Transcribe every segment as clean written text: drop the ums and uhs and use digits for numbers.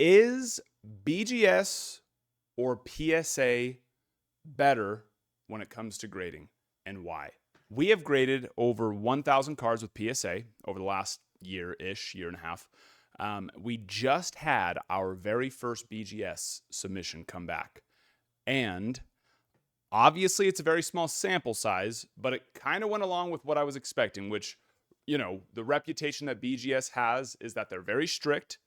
Is BGS or PSA better when it comes to grading, and why? We have graded over 1,000 cards with PSA over the last year-ish, year and a half. We just had our very first BGS submission come back. And obviously it's a very small sample size, but it kind of went along with what I was expecting, which, the reputation that BGS has is that they're very strict.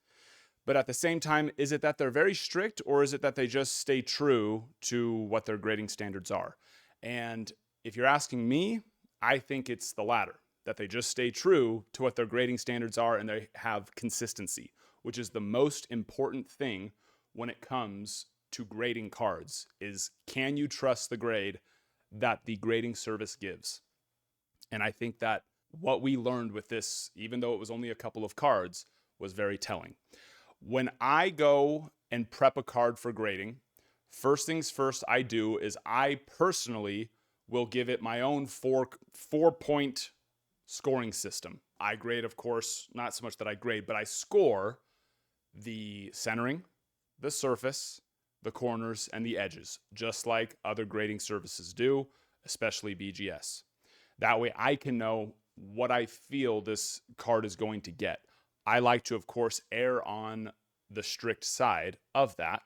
But at the same time, is it that they're very strict, or is it that they just stay true to what their grading standards are? And if you're asking me, I think it's the latter, that they just stay true to what their grading standards are and they have consistency, which is the most important thing when it comes to grading cards, is can you trust the grade that the grading service gives? And I think that what we learned with this, even though it was only a couple of cards, was very telling. When I go and prep a card for grading, first things first I do is I personally will give it my own four-point scoring system. I grade, of course, not so much that I grade, but I score the centering, the surface, the corners, and the edges, just like other grading services do, especially BGS. That way I can know what I feel this card is going to get. I like to, of course, err on the strict side of that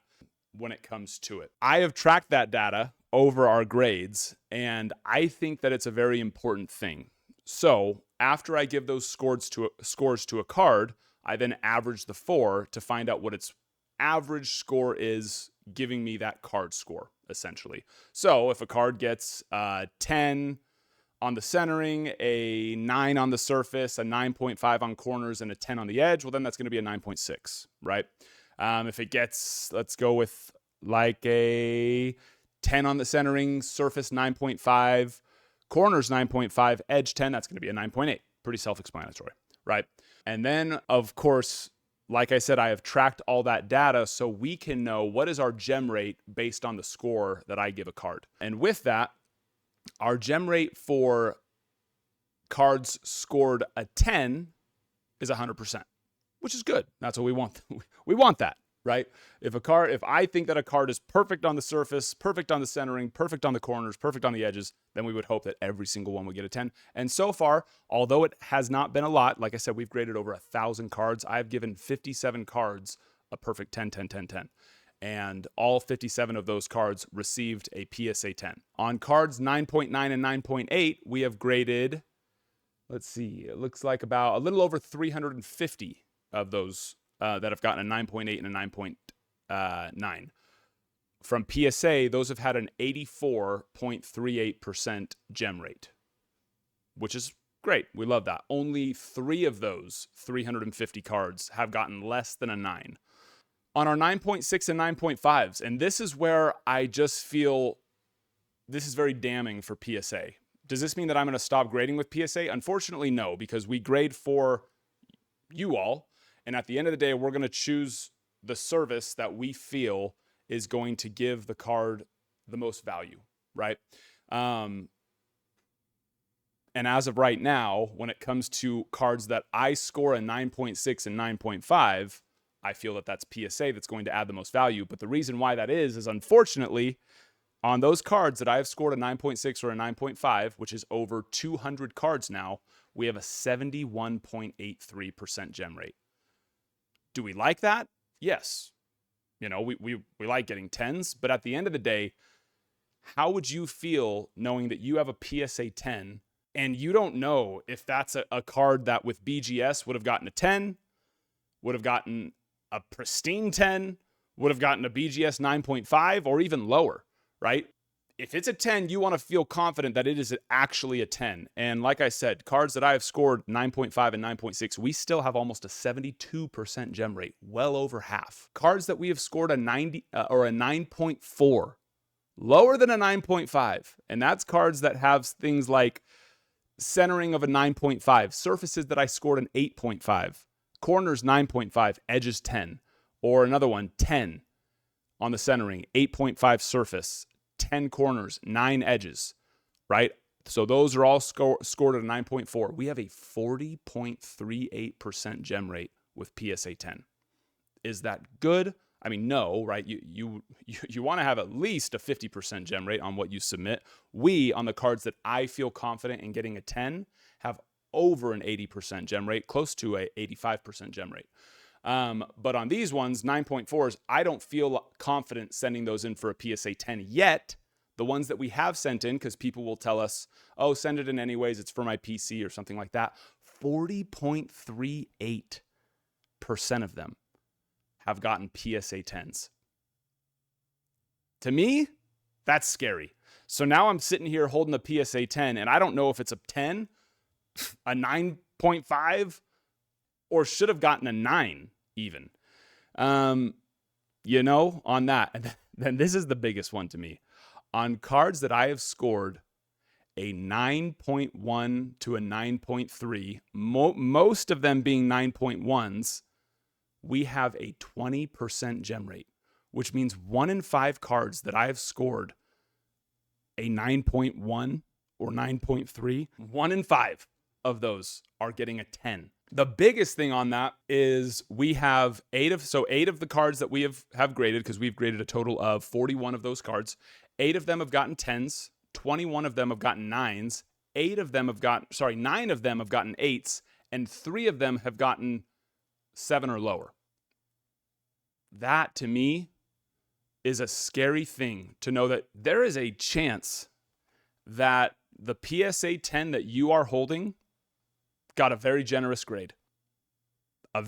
when it comes to it. I have tracked that data over our grades, and I think that it's a very important thing. So after I give those scores to a card, I then average the 4 to find out what its average score is, giving me that card score, essentially. So if a card gets 10 on the centering, a 9 on the surface, a 9.5 on corners, and a 10 on the edge, well, then that's going to be a 9.6, right? If it gets, let's go with like a 10 on the centering, surface 9.5, corners 9.5, edge 10, that's going to be a 9.8. Pretty self-explanatory, right? And then, of course, like I said, I have tracked all that data so we can know what is our gem rate based on the score that I give a card. And with that, our gem rate for cards scored a 10 is 100%, which is good. That's what we want. We want that, right? If I think that a card is perfect on the surface, perfect on the centering, perfect on the corners, perfect on the edges, then we would hope that every single one would get a 10. And so far, although it has not been a lot, like I said, we've graded over 1,000 cards. I've given 57 cards a perfect 10, 10, 10, 10. And all 57 of those cards received a PSA 10. On cards 9.9 and 9.8, we have graded, let's see, it looks like about a little over 350 of those that have gotten a 9.8 and a 9.9. From PSA, those have had an 84.38% gem rate, which is great. We love that. Only 3 of those 350 cards have gotten less than a 9. On our 9.6 and 9.5s, and this is where I just feel this is very damning for PSA. Does this mean that I'm going to stop grading with PSA? Unfortunately, no, because we grade for you all, and at the end of the day, we're going to choose the service that we feel is going to give the card the most value, right? And as of right now, when it comes to cards that I score a 9.6 and 9.5, I feel that that's PSA that's going to add the most value. But the reason why that is unfortunately, on those cards that I have scored a 9.6 or a 9.5, which is over 200 cards now, we have a 71.83% gem rate. Do we like that? Yes. We like getting 10s, but at the end of the day, how would you feel knowing that you have a PSA 10 and you don't know if that's a card that with BGS would have gotten a 10, would have gotten a pristine 10, would have gotten a BGS 9.5, or even lower, right? If it's a 10, you want to feel confident that it is actually a 10. And like I said, cards that I have scored 9.5 and 9.6, we still have almost a 72% gem rate, well over half. Cards that we have scored a 90 or a 9.4, lower than a 9.5, and that's cards that have things like centering of a 9.5, surfaces that I scored an 8.5, corners 9.5, edges 10, or another one 10 on the centering, 8.5 surface, 10 corners, 9 edges, right? So those are all scored at a 9.4. We have a 40.38% gem rate with PSA 10. Is that good? I mean, no, right? You want to have at least a 50% gem rate on what you submit. We, on the cards that I feel confident in getting a 10, have over an 80% gem rate, close to a 85% gem rate. But on these ones, 9.4s, I don't feel confident sending those in for a PSA 10 yet. The ones that we have sent in, because people will tell us, oh, send it in anyways, it's for my PC or something like that. 40.38% of them have gotten PSA 10s. To me, that's scary. So now I'm sitting here holding the PSA 10, and I don't know if it's a 10, a 9.5, or should have gotten a 9 even. On that. And then this is the biggest one to me. On cards that I have scored a 9.1 to a 9.3, most of them being 9.1s, we have a 20% gem rate, which means 1 in 5 cards that I have scored a 9.1 or 9.3, 1 in 5 of those are getting a 10. The biggest thing on that is we have 8 of the cards that we have graded, because we've graded a total of 41 of those cards. 8 of them have gotten 10s, 21 of them have gotten 9s, 9 of them have gotten 8s, and 3 of them have gotten 7 or lower. That, to me, is a scary thing, to know that there is a chance that the PSA 10 that you are holding got a very generous grade. And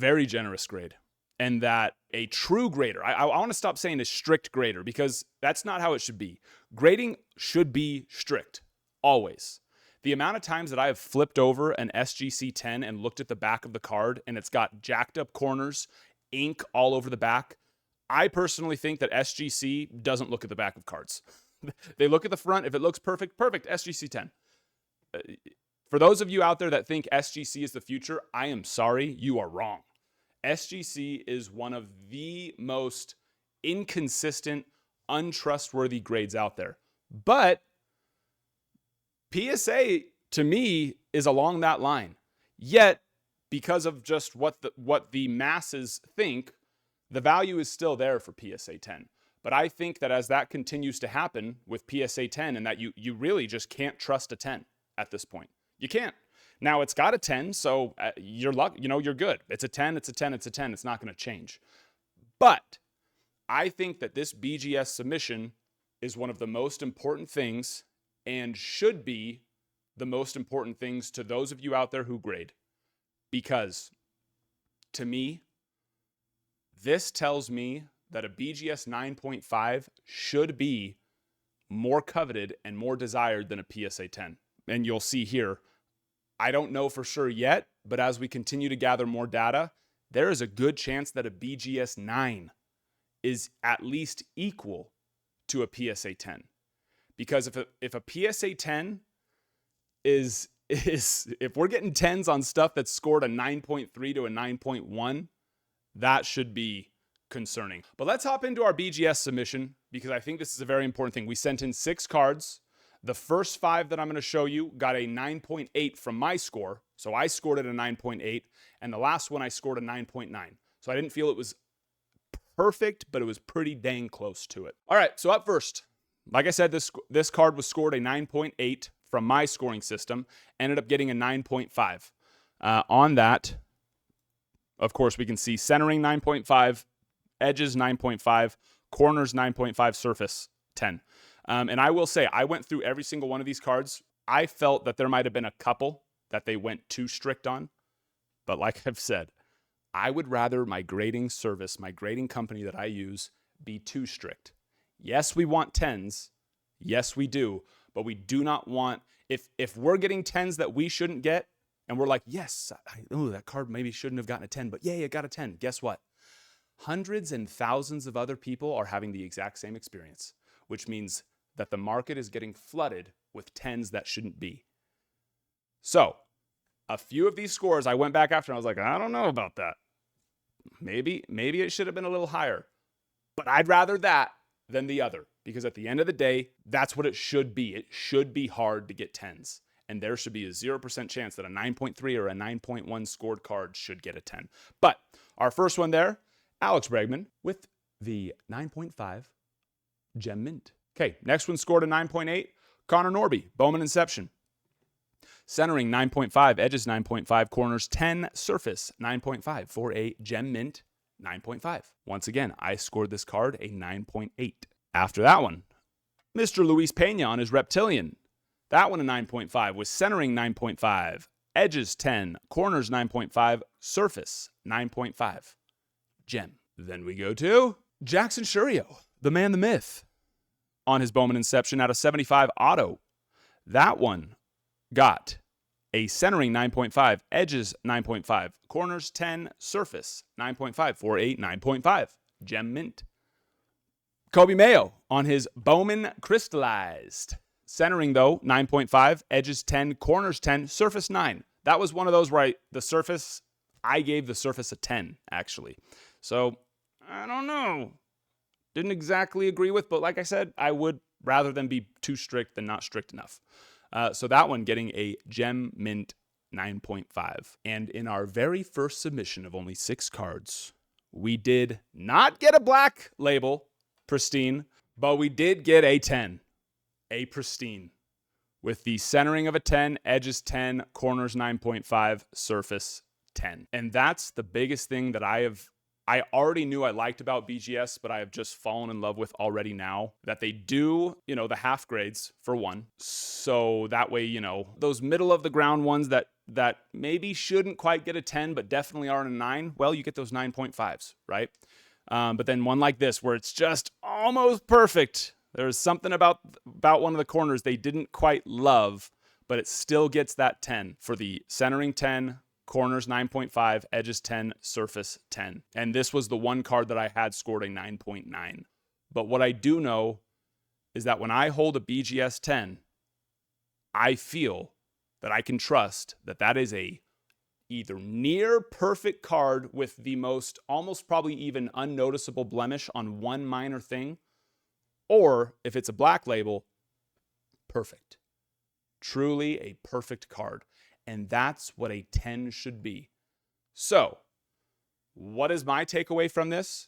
that a true grader, I want to stop saying a strict grader, because that's not how it should be. Grading should be strict, always. The amount of times that I have flipped over an SGC 10 and looked at the back of the card and it's got jacked up corners, ink all over the back, I personally think that SGC doesn't look at the back of cards. They look at the front. If it looks perfect, SGC 10. For those of you out there that think SGC is the future, I am sorry, you are wrong. SGC is one of the most inconsistent, untrustworthy grades out there. But PSA, to me, is along that line. Yet, because of just what the masses think, the value is still there for PSA 10. But I think that as that continues to happen with PSA 10, and that you really just can't trust a 10 at this point. You can't. Now, it's got a 10, so you're good. It's a 10, it's a 10, it's a 10. It's not going to change. But I think that this BGS submission is one of the most important things, and should be the most important things to those of you out there who grade. Because, to me, this tells me that a BGS 9.5 should be more coveted and more desired than a PSA 10. And you'll see here, I don't know for sure yet, but as we continue to gather more data, there is a good chance that a BGS 9 is at least equal to a PSA 10. Because if a PSA 10 is if we're getting 10s on stuff that's scored a 9.3 to a 9.1, that should be concerning. But let's hop into our BGS submission, because I think this is a very important thing. We sent in 6 cards. The first 5 that I'm going to show you got a 9.8 from my score. So I scored at a 9.8. And the last one I scored a 9.9. So I didn't feel it was perfect, but it was pretty dang close to it. All right, so up first, like I said, this card was scored a 9.8 from my scoring system. Ended up getting a 9.5. On that, of course, we can see centering 9.5, edges 9.5, corners 9.5, surface 10. And I will say, I went through every single one of these cards. I felt that there might have been a couple that they went too strict on. But like I've said, I would rather my grading service, my grading company that I use, be too strict. Yes, we want 10s. Yes, we do. But we do not want, if we're getting 10s that we shouldn't get, and we're like, yes, that card maybe shouldn't have gotten a 10, but yay, it got a 10. Guess what? Hundreds and thousands of other people are having the exact same experience, which means that the market is getting flooded with 10s that shouldn't be. So, a few of these scores, I went back after and I was like, I don't know about that. Maybe it should have been a little higher. But I'd rather that than the other, because at the end of the day, that's what it should be. It should be hard to get 10s. And there should be a 0% chance that a 9.3 or a 9.1 scored card should get a 10. But our first one there, Alex Bregman with the 9.5 Gem Mint. Okay, next one scored a 9.8. Connor Norby, Bowman Inception. Centering 9.5, edges 9.5, corners 10, surface 9.5 for a Gem Mint 9.5. Once again, I scored this card a 9.8. After that one, Mr. Luis Pena on his Reptilian. That one a 9.5 with centering 9.5, edges 10, corners 9.5, surface 9.5. Gem. Then we go to Jackson Shurio, the man, the myth, on his Bowman Inception out of 75 auto. That one got a centering 9.5, edges 9.5, corners 10, surface 9.5 for a 9.5. Gem Mint. Kobe Mayo on his Bowman Crystallized. Centering, though, 9.5, edges 10, corners 10, surface 9. That was one of those where I gave the surface a 10, actually. So, I don't know. Didn't exactly agree with, but like I said, I would rather than be too strict than not strict enough. So that one getting a Gem Mint 9.5. And in our very first submission of only 6 cards, we did not get a black label, pristine, but we did get a 10. A pristine with the centering of a 10, edges 10, corners 9.5, surface 10. And that's the biggest thing that I already knew I liked about BGS, but I have just fallen in love with already now, that they do, the half grades for one. So that way, those middle of the ground ones that maybe shouldn't quite get a 10, but definitely are in a 9, well, you get those 9.5s, right? But then one like this where it's just almost perfect. There's something about one of the corners they didn't quite love, but it still gets that 10 for the centering 10, corners 9.5, edges 10, surface 10. And this was the one card that I had scored a 9.9. But what I do know is that when I hold a BGS 10, I feel that I can trust that is a either near perfect card with the most almost probably even unnoticeable blemish on one minor thing, or if it's a black label, perfect. Truly a perfect card. And that's what a 10 should be. So, what is my takeaway from this?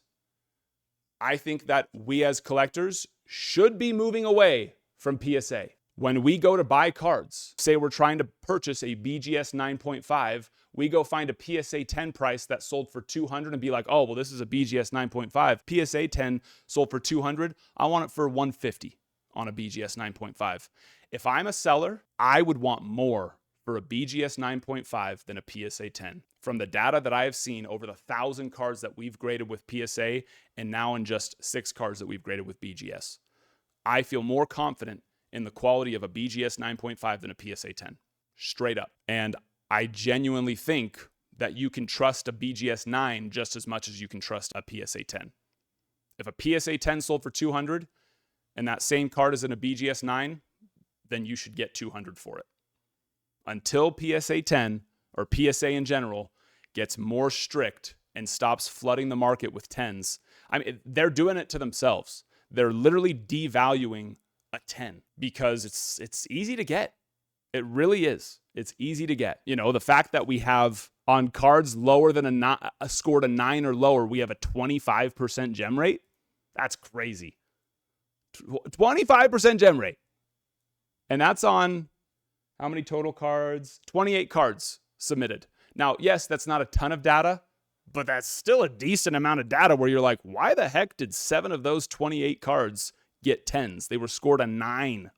I think that we as collectors should be moving away from PSA. When we go to buy cards, say we're trying to purchase a BGS 9.5, we go find a PSA 10 price that sold for 200 and be like, oh, well, this is a BGS 9.5. PSA 10 sold for 200. I want it for 150 on a BGS 9.5. If I'm a seller, I would want more for a BGS 9.5 than a PSA 10. From the data that I have seen over the 1,000 cards that we've graded with PSA and now in just 6 cards that we've graded with BGS, I feel more confident in the quality of a BGS 9.5 than a PSA 10. Straight up. And I genuinely think that you can trust a BGS 9 just as much as you can trust a PSA 10. If a PSA 10 sold for 200 and that same card is in a BGS 9, then you should get 200 for it. Until PSA 10 or PSA in general gets more strict and stops flooding the market with 10s. I mean, they're doing it to themselves. They're literally devaluing a 10 because it's easy to get. It really is. It's easy to get. The fact that we have on cards lower than scored a 9 or lower, we have a 25% gem rate. That's crazy. 25% gem rate. And that's on how many total cards? 28 cards submitted. Now, yes, that's not a ton of data, but that's still a decent amount of data where you're like, why the heck did 7 of those 28 cards get 10s? They were scored a 9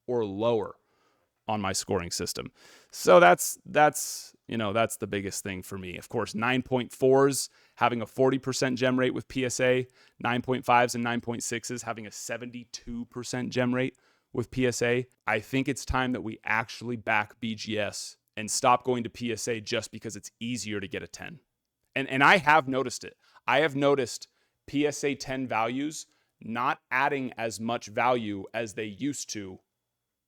or lower on my scoring system. So that's the biggest thing for me. Of course, 9.4s having a 40% gem rate with PSA, 9.5s and 9.6s having a 72% gem rate with PSA. I think it's time that we actually back BGS and stop going to PSA just because it's easier to get a 10. And I have noticed it. I have noticed PSA 10 values not adding as much value as they used to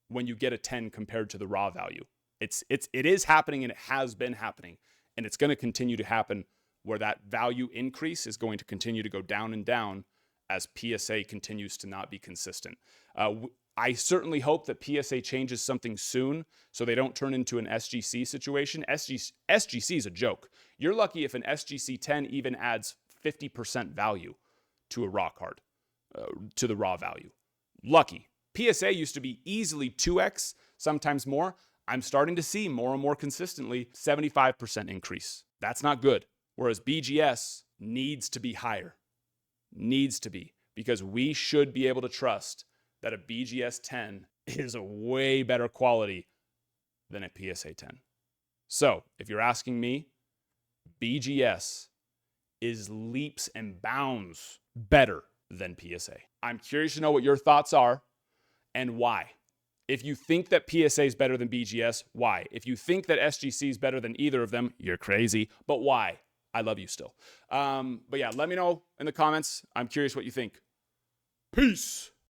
when you get a 10 compared to the raw value. It is happening, and it has been happening, and it's going to continue to happen where that value increase is going to continue to go down and down as PSA continues to not be consistent. I certainly hope that PSA changes something soon so they don't turn into an SGC situation. SGC is a joke. You're lucky if an SGC 10 even adds 50% value to a raw card, to the raw value. Lucky. PSA used to be easily 2x, sometimes more. I'm starting to see more and more consistently 75% increase. That's not good. Whereas BGS needs to be higher. Needs to be. Because we should be able to trust that a BGS 10 is a way better quality than a PSA 10. So, if you're asking me, BGS is leaps and bounds better than PSA. I'm curious to know what your thoughts are and why. If you think that PSA is better than BGS, why? If you think that SGC is better than either of them, you're crazy. But why? I love you still. But yeah, let me know in the comments. I'm curious what you think. Peace.